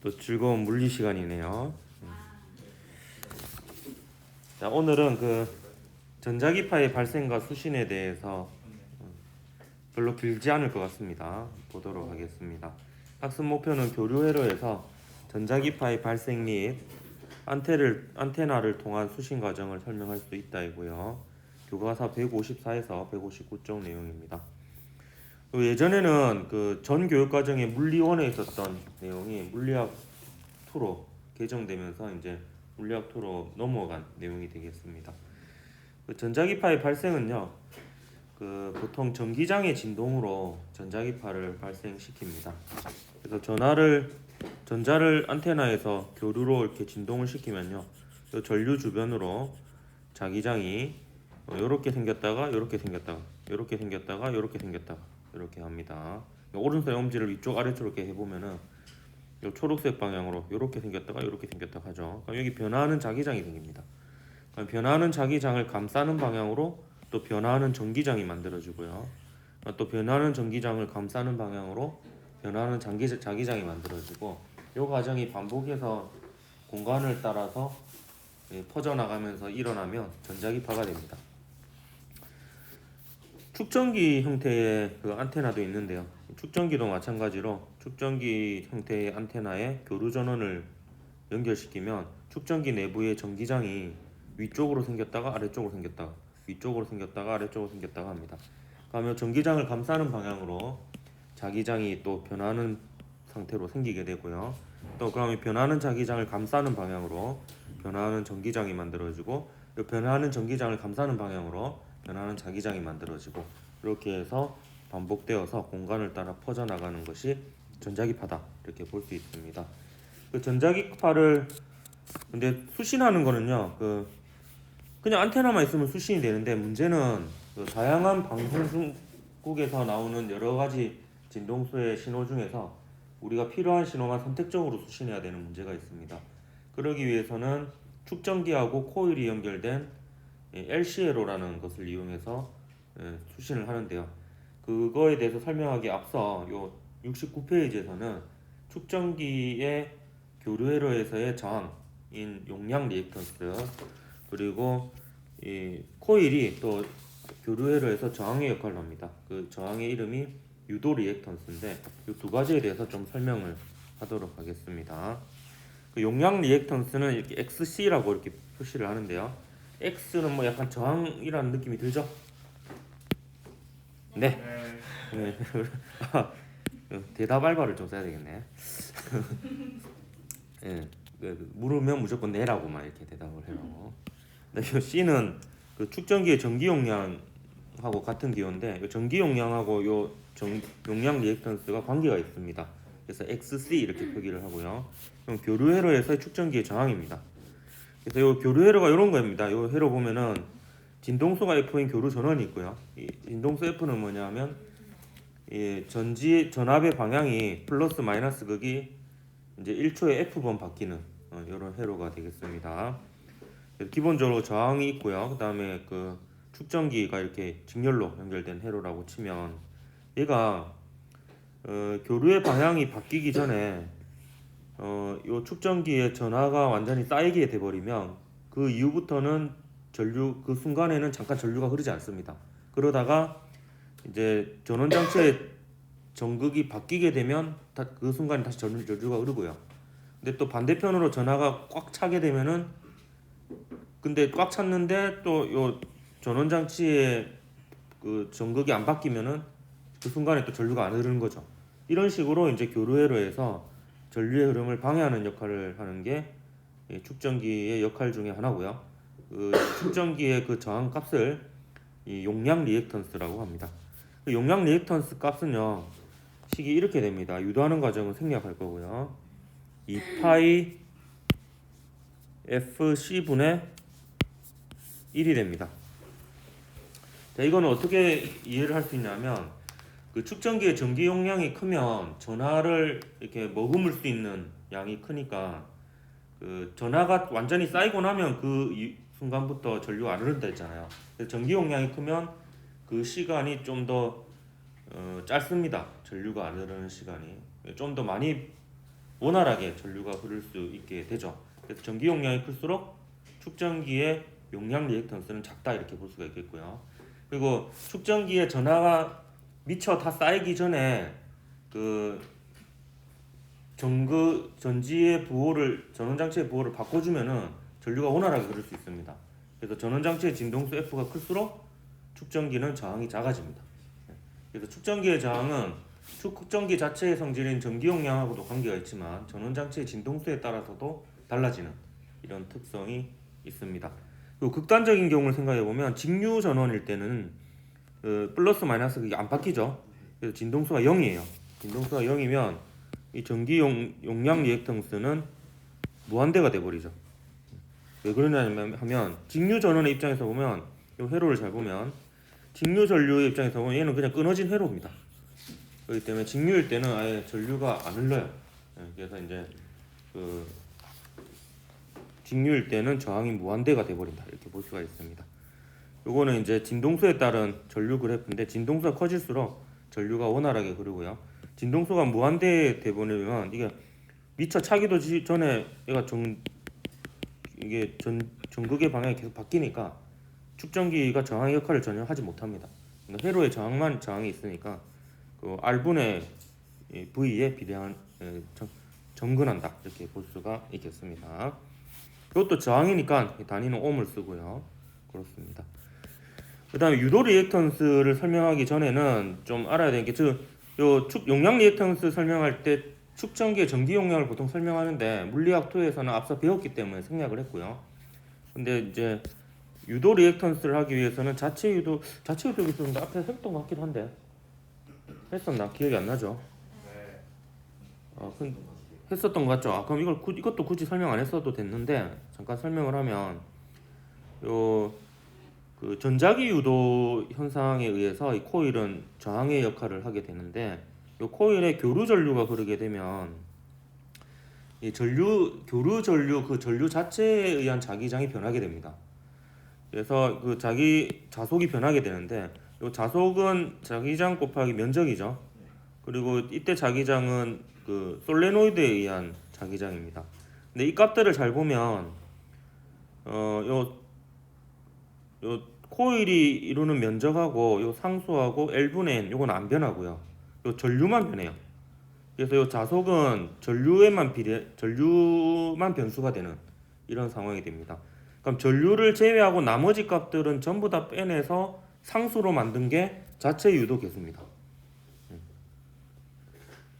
또 즐거운 물리 시간이네요. 자, 오늘은 그 전자기파의 발생과 수신에 대해서 별로 길지 않을 것 같습니다. 보도록 하겠습니다. 학습 목표는 교류 회로에서 전자기파의 발생 및 안테나를 통한 수신 과정을 설명할 수 있다이고요. 교과서 154에서 159쪽 내용입니다. 예전에는 그 전 교육과정에 물리1에 있었던 내용이 물리학 2로 개정되면서 이제 물리학 2로 넘어간 내용이 되겠습니다. 그 전자기파의 발생은요, 그 보통 전기장의 진동으로 전자기파를 발생시킵니다. 그래서 전자를 안테나에서 교류로 이렇게 진동을 시키면요, 이 전류 주변으로 자기장이 이렇게 생겼다가 이렇게 생겼다가 이렇게 생겼다가 이렇게 생겼다가 이렇게 합니다. 오른손의 엄지를 위쪽 아래쪽으로 이렇게 해보면은 요 초록색 방향으로 이렇게 생겼다가 이렇게 생겼다가 하죠. 그럼 여기 변화하는 자기장이 생깁니다. 그럼 변화하는 자기장을 감싸는 방향으로 또 변화하는 전기장이 만들어지고요. 또 변화하는 전기장을 감싸는 방향으로 변화하는 자기장이 만들어지고, 이 과정이 반복해서 공간을 따라서 퍼져나가면서 일어나면 전자기파가 됩니다. 축전기 형태의 그 안테나도 있는데요. 축전기도 마찬가지로 축전기 형태의 안테나에 교류 전원을 연결시키면 축전기 내부의 전기장이 위쪽으로 생겼다가 아래쪽으로 생겼다가 위쪽으로 생겼다가 아래쪽으로 생겼다가 합니다. 그러면 전기장을 감싸는 방향으로 자기장이 또 변하는 상태로 생기게 되고요. 또 그러면 변하는 자기장을 감싸는 방향으로 변하는 전기장이 만들어지고, 변하는 전기장을 감싸는 방향으로 변하는 자기장이 만들어지고, 이렇게 해서 반복되어서 공간을 따라 퍼져나가는 것이 전자기파다, 이렇게 볼 수 있습니다. 그 전자기파를 근데 수신하는 거는요, 그냥 안테나만 있으면 수신이 되는데, 문제는 그 다양한 방송국에서 나오는 여러 가지 진동수의 신호 중에서 우리가 필요한 신호만 선택적으로 수신해야 되는 문제가 있습니다. 그러기 위해서는 축전기하고 코일이 연결된 LCLO라는 것을 이용해서 수신을 하는데요. 그거에 대해서 설명하기 앞서 요 69페이지에서는 축전기의 교류 회로에서의 저항인 용량 리액턴스, 그리고 이 코일이 또 교류 회로에서 저항의 역할을 합니다. 그 저항의 이름이 유도 리액턴스인데, 이 두 가지에 대해서 좀 설명을 하도록 하겠습니다. 그 용량 리액턴스는 이렇게 XC라고 이렇게 표시를 하는데요. X는 뭐 약간 저항이라는 느낌이 들죠? 네. 네. 대답 알바를 좀 써야 되겠네. 예, 물으면 무조건 네라고만 이렇게 대답을 해요. 근데 이 C는 그 축전기의 전기 용량하고 같은 기호인데, 이 전기 용량하고 용량 리액턴스가 관계가 있습니다. 그래서 XC 이렇게 표기를 하고요. 그럼 교류 회로에서의 축전기의 저항입니다. 그래서 이 교류 회로가 이런 거입니다. 이 회로 보면은 진동수가 F인 교류 전원이 있고요. 이 진동수 F는 뭐냐면 이 전압의 방향이 플러스 마이너스 극이 이제 1초에 F번 바뀌는 이런 회로가 되겠습니다. 기본적으로 저항이 있고요. 그 다음에 그 축전기가 이렇게 직렬로 연결된 회로라고 치면, 얘가 교류의 방향이 바뀌기 전에 요 축전기의 전하가 완전히 쌓이게 돼버리면 그 이후부터는 그 순간에는 잠깐 전류가 흐르지 않습니다. 그러다가 이제 전원 장치의 전극이 바뀌게 되면 그 순간에 다시 전류가 흐르고요. 근데 또 반대편으로 전하가 꽉 차게 되면은, 근데 꽉 찼는데 또 요 전원 장치의 그 전극이 안 바뀌면은 그 순간에 또 전류가 안 흐르는 거죠. 이런 식으로 이제 교류 회로에서 전류의 흐름을 방해하는 역할을 하는 게 축전기의 역할 중에 하나고요. 그 축전기의 그 저항 값을 이 용량 리액턴스라고 합니다. 그 용량 리액턴스 값은요, 식이 이렇게 됩니다. 유도하는 과정은 생략할 거고요. 2파이 FC분의 1이 됩니다. 자, 이거는 어떻게 이해를 할 수 있냐면, 그 축전기의 전기 용량이 크면 전하를 이렇게 머금을 수 있는 양이 크니까, 그 전하가 완전히 쌓이고 나면 그 순간부터 전류가 안 흐른다 했잖아요. 전기 용량이 크면 그 시간이 좀 더 짧습니다. 전류가 안 흐르는 시간이 좀 더 많이 원활하게 전류가 흐를 수 있게 되죠. 그래서 전기 용량이 클수록 축전기의 용량 리액턴스는 작다 이렇게 볼 수가 있겠고요. 그리고 축전기의 전하가 미처 다 쌓이기 전에 그 전지의 부호를 전원장치의 부호를 바꿔주면은 전류가 원활하게 흐를 수 있습니다. 그래서 전원장치의 진동수 F가 클수록 축전기는 저항이 작아집니다. 그래서 축전기의 저항은 축전기 자체의 성질인 전기 용량하고도 관계가 있지만 전원장치의 진동수에 따라서도 달라지는 이런 특성이 있습니다. 그리고 극단적인 경우를 생각해 보면 직류 전원일 때는 플러스 마이너스 그게 안 바뀌죠. 그래서 진동수가 0이에요. 진동수가 0이면 이 전기 용량 리액턴스는 무한대가 돼버리죠. 왜 그러냐면 하면 직류 전원의 입장에서 보면 이 회로를 잘 보면 직류 전류의 입장에서 보면 얘는 그냥 끊어진 회로입니다. 그렇기 때문에 직류일 때는 아예 전류가 안 흘러요. 그래서 이제 그 직류일 때는 저항이 무한대가 돼버린다 이렇게 볼 수가 있습니다. 요거는 이제 진동수에 따른 전류 그래프인데 진동수가 커질수록 전류가 원활하게 흐르고요. 진동수가 무한대 돼버리면 이게 미처 차기도 전에 얘가 이게 전극의 방향이 계속 바뀌니까 축전기가 저항의 역할을 전혀 하지 못합니다. 그러니까 회로의 저항만 저항이 있으니까 그 R분의 V에 비례한 정근한다 이렇게 볼 수가 있겠습니다. 이것도 저항이니까 단위는 ohm을 쓰고요. 그렇습니다. 그 다음에 유도 리액턴스를 설명하기 전에는 좀 알아야 되는 게 용량 리액턴스 설명할 때 축전기의 전기 용량을 보통 설명하는데 물리학 2에서는 앞서 배웠기 때문에 생략을 했고요. 근데 이제 유도 리액턴스를 하기 위해서는 자체 유도 기술인데 앞에 했던 것 같기도 한데 했었나? 기억이 안 나죠? 네. 했었던 것 같죠? 그럼 이것도 굳이 설명 안 했어도 됐는데 잠깐 설명을 하면 그 전자기 유도 현상에 의해서 이 코일은 저항의 역할을 하게 되는데 이 코일에 교류 전류가 흐르게 되면 이 교류 전류 그 전류 자체에 의한 자기장이 변하게 됩니다. 그래서 그 자속이 변하게 되는데 이 자속은 자기장 곱하기 면적이죠. 그리고 이때 자기장은 그 솔레노이드에 의한 자기장입니다. 근데 이 값들을 잘 보면 요 코일이 이루는 면적하고 요 상수하고 L분의 N 요건 안 변하고요. 요 전류만 변해요. 그래서 요 자속은 전류만 변수가 되는 이런 상황이 됩니다. 그럼 전류를 제외하고 나머지 값들은 전부 다 빼내서 상수로 만든 게 자체 유도 계수입니다.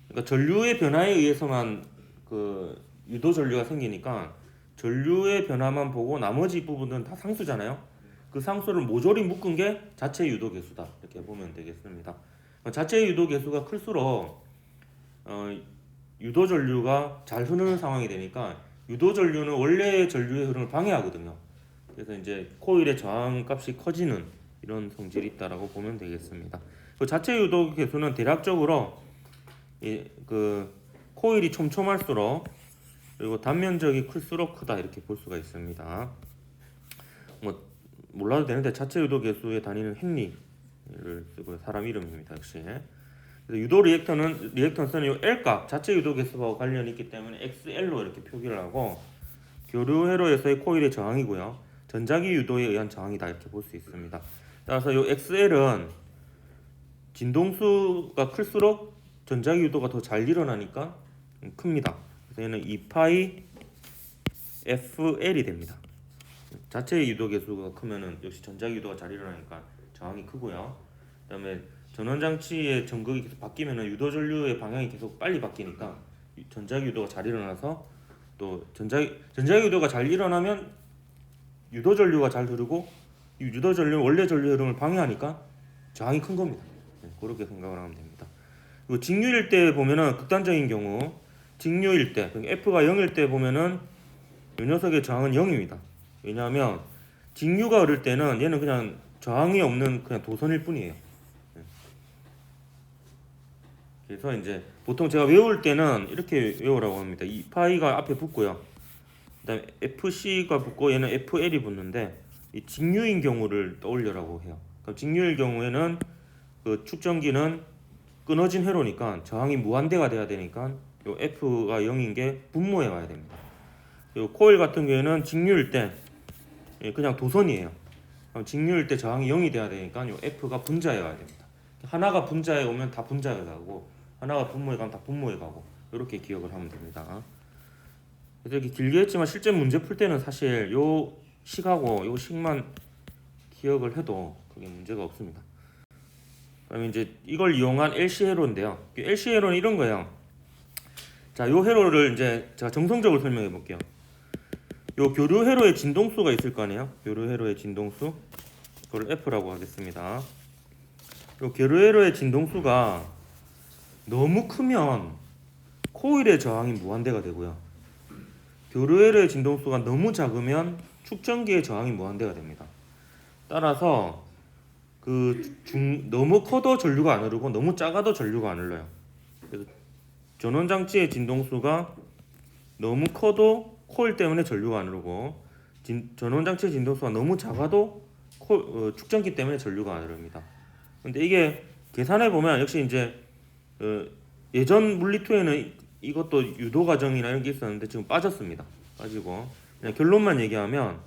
그러니까 전류의 변화에 의해서만 그 유도 전류가 생기니까 전류의 변화만 보고 나머지 부분은 다 상수잖아요. 그 상수를 모조리 묶은 게 자체 유도 계수다 이렇게 보면 되겠습니다. 자체 유도 계수가 클수록 유도 전류가 잘 흐르는 상황이 되니까 유도 전류는 원래 전류의 흐름을 방해하거든요. 그래서 이제 코일의 저항 값이 커지는 이런 성질이 있다라고 보면 되겠습니다. 그 자체 유도 계수는 대략적으로 그 코일이 촘촘할수록 그리고 단면적이 클수록 크다 이렇게 볼 수가 있습니다. 뭐 몰라도 되는데 자체 유도 계수의 단위는 헨리를 쓰고 사람 이름입니다. 역시. 그래서 유도 리액턴스는 이 L 값 자체 유도 계수와 관련이 있기 때문에 XL로 이렇게 표기를 하고 교류 회로에서의 코일의 저항이고요. 전자기 유도에 의한 저항이다 이렇게 볼 수 있습니다. 따라서 이 XL은 진동수가 클수록 전자기 유도가 더 잘 일어나니까 큽니다. 그래서 얘는 2파이 FL이 됩니다. 자체 유도 계수가 크면은 역시 전자기 유도가 잘 일어나니까 저항이 크고요. 그다음에 전원장치의 전극이 계속 바뀌면은 유도 전류의 방향이 계속 빨리 바뀌니까 전자기 유도가 잘 일어나서 또 전자기 유도가 잘 일어나면 유도 전류가 잘 흐르고 이 유도 전류는 원래 전류 흐름을 방해하니까 저항이 큰 겁니다. 그렇게 생각을 하면 됩니다. 그리고 직류일 때 보면은 극단적인 경우 직류일 때 F가 0일 때 보면은 이 녀석의 저항은 0입니다. 왜냐하면 직류가 흐를 때는 얘는 그냥 저항이 없는 그냥 도선일 뿐이에요. 그래서 이제 보통 제가 외울 때는 이렇게 외우라고 합니다. 이 파이가 앞에 붙고요. 그다음에 FC가 붙고 얘는 FL이 붙는데 이 직류인 경우를 떠올려라고 해요. 그럼 직류일 경우에는 그 축전기는 끊어진 회로니까 저항이 무한대가 돼야 되니까 요 F가 0인 게 분모에 와야 됩니다. 요 코일 같은 경우에는 직류일 때 그냥 도선이에요. 직류일 때 저항이 0이 돼야 되니까 요 F가 분자에 와야 됩니다. 하나가 분자에 오면 다 분자에 가고 하나가 분모에 가면 다 분모에 가고 이렇게 기억을 하면 됩니다. 그래서 이렇게 길게 했지만 실제 문제 풀 때는 사실 요 식하고 요 식만 기억을 해도 그게 문제가 없습니다. 그다음에 이제 이걸 이용한 LC 회로인데요. LC 회로는 이런 거예요. 자, 요 회로를 이제 제가 정성적으로 설명해 볼게요. 요 교류 회로의 진동수가 있을 거 아니에요. 교류 회로의 진동수, 그걸 F라고 하겠습니다. 요 교류 회로의 진동수가 너무 크면 코일의 저항이 무한대가 되고요. 교류 회로의 진동수가 너무 작으면 축전기의 저항이 무한대가 됩니다. 따라서 너무 커도 전류가 안 흐르고 너무 작아도 전류가 안 흘러요. 그래서 전원 장치의 진동수가 너무 커도 코일 때문에 전류가 안 흐르고 전원 장치의 진동수가 너무 작아도 축전기 때문에 전류가 안 흐릅니다. 근데 이게 계산해 보면 역시 이제 예전 물리2에는 이것도 유도 과정이나 이런 게 있었는데 지금 빠졌습니다. 빠지고 그냥 결론만 얘기하면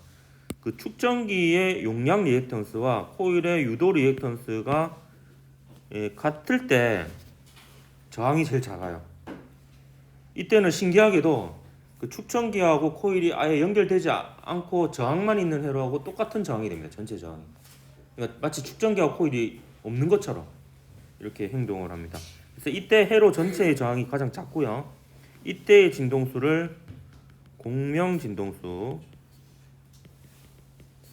그 축전기의 용량 리액턴스와 코일의 유도 리액턴스가 같을 때 저항이 제일 작아요. 이때는 신기하게도 그 축전기하고 코일이 아예 연결되지 않고 저항만 있는 회로하고 똑같은 저항이 됩니다. 전체 저항이. 그러니까 마치 축전기하고 코일이 없는 것처럼 이렇게 행동을 합니다. 그래서 이때 회로 전체의 저항이 가장 작고요. 이때의 진동수를 공명 진동수,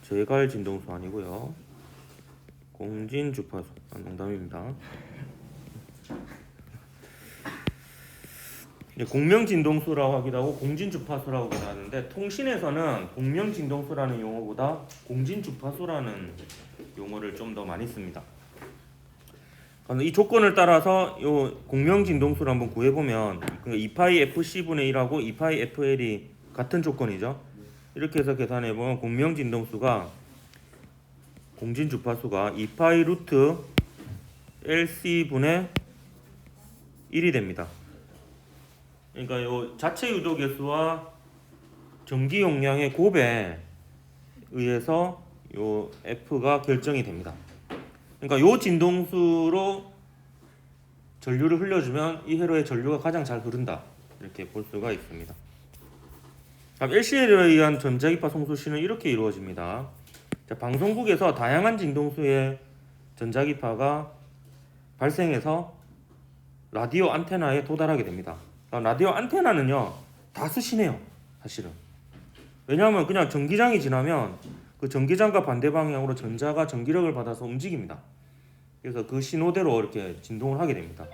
제갈 진동수 아니고요. 공진 주파수, 농담입니다. 공명 진동수라고 하기도 하고 공진 주파수라고 하기도 하는데 통신에서는 공명 진동수라는 용어보다 공진 주파수라는 용어를 좀 더 많이 씁니다. 이 조건을 따라서 요 공명 진동수를 한번 구해 보면 2파이 FC분의 1하고 2파이 FL이 같은 조건이죠. 이렇게 해서 계산해 보면 공명 진동수가 공진 주파수가 2파이 루트 LC분의 1이 됩니다. 그러니까 요 자체 유도 계수와 전기 용량의 곱에 의해서 요 F가 결정이 됩니다. 그러니까 요 진동수로 전류를 흘려주면 이 회로의 전류가 가장 잘 흐른다. 이렇게 볼 수가 있습니다. LC회로에 의한 전자기파 송수시는 이렇게 이루어집니다. 자, 방송국에서 다양한 진동수의 전자기파가 발생해서 라디오 안테나에 도달하게 됩니다. 라디오 안테나는요 다 수신해요. 사실은. 왜냐하면 그냥 전기장이 지나면 그 전기장과 반대 방향으로 전자가 전기력을 받아서 움직입니다. 그래서 그 신호대로 이렇게 진동을 하게 됩니다.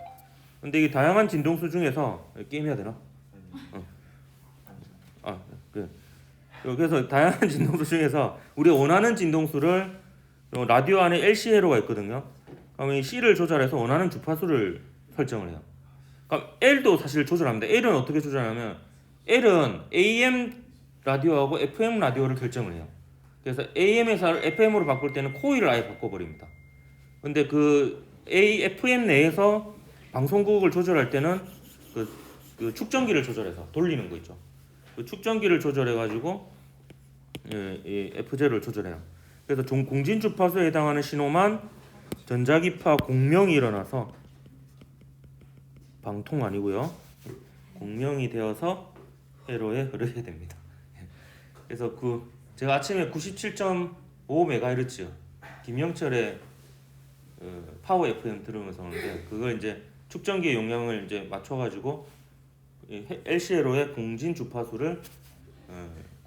근데 이 다양한 진동수 중에서 게임해야 되나? 그래서 다양한 진동수 중에서 우리가 원하는 진동수를 라디오 안에 LC 회로가 있거든요. 그러면 이 C를 조절해서 원하는 주파수를 설정을 해요. 그럼 L도 사실 조절합니다. L은 어떻게 조절하냐면 L은 AM 라디오하고 FM 라디오를 결정을 해요. 그래서 AM에서 FM으로 바꿀 때는 코일을 아예 바꿔버립니다. 근데 그 FM 내에서 방송국을 조절할 때는 그 축전기를 조절해서 돌리는 거 있죠. 그 축전기를 조절해가지고 F제를 조절해요. 그래서 공진 주파수에 해당하는 신호만 전자기파 공명이 일어나서 방통 아니고요. 공명이 되어서 회로에 흐르게 됩니다. 그래서 제가 아침에 97.5MHz 김영철의 파워 FM 들으면서 오는데 그걸 이제 축전기의 용량을 이제 맞춰가지고 LC 회로의 공진 주파수를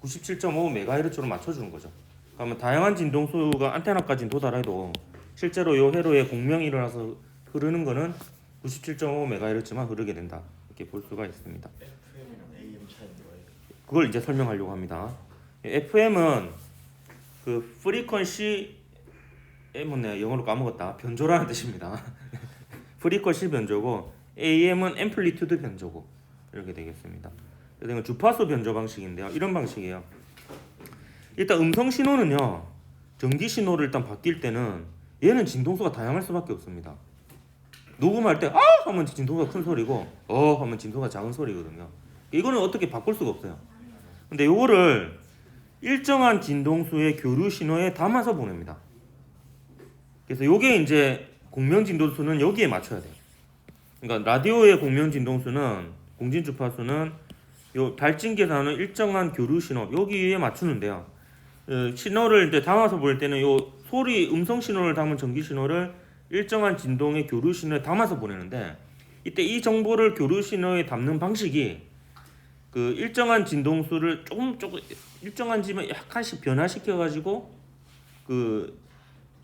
97.5MHz로 맞춰주는 거죠. 그러면 다양한 진동수가 안테나까지 도달해도 실제로 이 회로에 공명이 일어나서 흐르는 거는 97.5MHz만 흐르게 된다. 이렇게 볼 수가 있습니다. FM이랑 AM 차이는 뭐예요? 그걸 이제 설명하려고 합니다. FM은 그 프리퀀시 M은 영어로 까먹었다. 변조라는 뜻입니다. 프리퀀시 변조고 AM은 앰플리튜드 변조고 이렇게 되겠습니다. 그래서 주파수 변조 방식인데요. 이런 방식이에요. 일단 음성 신호는요. 전기 신호를 일단 바뀔 때는 얘는 진동수가 다양할 수밖에 없습니다. 녹음할 때 아 하면 진동소가 큰 소리고 하면 진동소가 작은 소리거든요. 이거는 어떻게 바꿀 수가 없어요. 근데 요거를 일정한 진동수의 교류 신호에 담아서 보냅니다. 그래서 요게 이제 공명 진동수는 여기에 맞춰야 돼요. 그러니까 라디오의 공명 진동수는 공진 주파수는 요 발진계산은 일정한 교류 신호 여기에 맞추는데요. 신호를 이제 담아서 볼 때는 요 소리 음성 신호를 담은 전기 신호를 일정한 진동의 교류 신호에 담아서 보내는데 이때 이 정보를 교류 신호에 담는 방식이 그 일정한 진동수를 조금 일정한지만 약간씩 변화시켜 가지고 그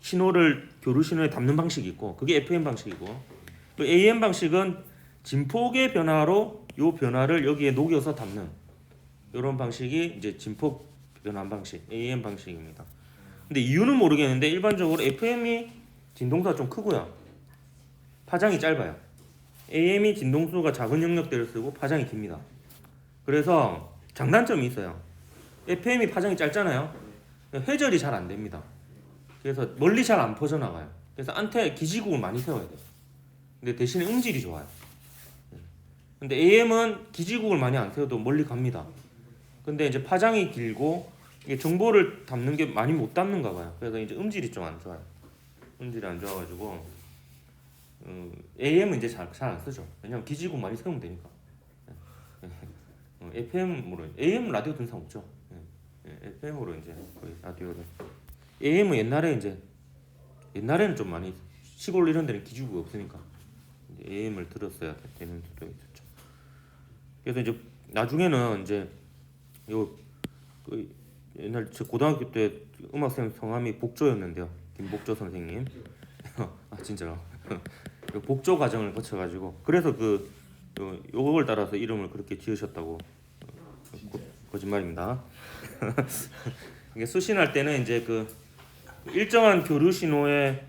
신호를 교류 신호에 담는 방식이 있고 그게 FM 방식이고 또 AM 방식은 진폭의 변화로 요 변화를 여기에 녹여서 담는 이런 방식이 이제 진폭 변환 방식 AM 방식입니다. 근데 이유는 모르겠는데 일반적으로 FM이 진동수가 좀 크고요. 파장이 짧아요. AM이 진동수가 작은 영역대를 쓰고 파장이 깁니다. 그래서 장단점이 있어요. FM이 파장이 짧잖아요. 회절이 잘 안 됩니다. 그래서 멀리 잘 안 퍼져나가요. 그래서 기지국을 많이 세워야 돼요. 근데 대신에 음질이 좋아요. 근데 AM은 기지국을 많이 안 세워도 멀리 갑니다. 근데 이제 파장이 길고 이게 정보를 담는 게 많이 못 담는가 봐요. 그래서 이제 음질이 좀 안 좋아요. 음질이 안 좋아가지고 AM은 이제 잘 안 쓰죠. 왜냐면 기지국 많이 세우면 되니까. FM으로 AM 라디오 듣는 사람 없죠. FM으로 이제 거의 라디오를 AM은 옛날에는 좀 많이 시골 이런 데는 기지국이 없으니까 이제 AM을 들었어야 되는 수도 있었죠. 그래서 이제 나중에는 이제 그 옛날 제 고등학교 때 음악생 성함이 복조였는데요. 김복조 선생님. 아 진짜로. 복조 과정을 거쳐가지고 그래서 요걸 따라서 이름을 그렇게 지으셨다고 거짓말입니다. 이게 수신할 때는 이제 그 일정한 교류 신호에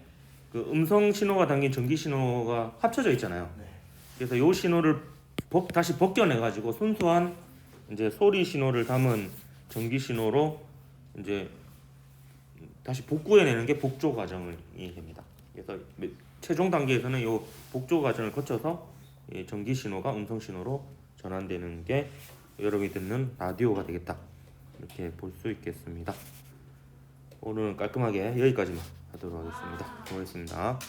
그 음성 신호가 담긴 전기 신호가 합쳐져 있잖아요. 그래서 요 신호를 다시 벗겨내 가지고 순수한 이제 소리 신호를 담은 전기 신호로 이제 다시 복구해내는 게 복조 과정이 됩니다. 그래서 최종 단계에서는 요 복조 과정을 거쳐서 전기 신호가 음성 신호로 전환되는 게 여러분이 듣는 라디오가 되겠다. 이렇게 볼 수 있겠습니다. 오늘은 깔끔하게 여기까지만 하도록 하겠습니다. 고맙습니다.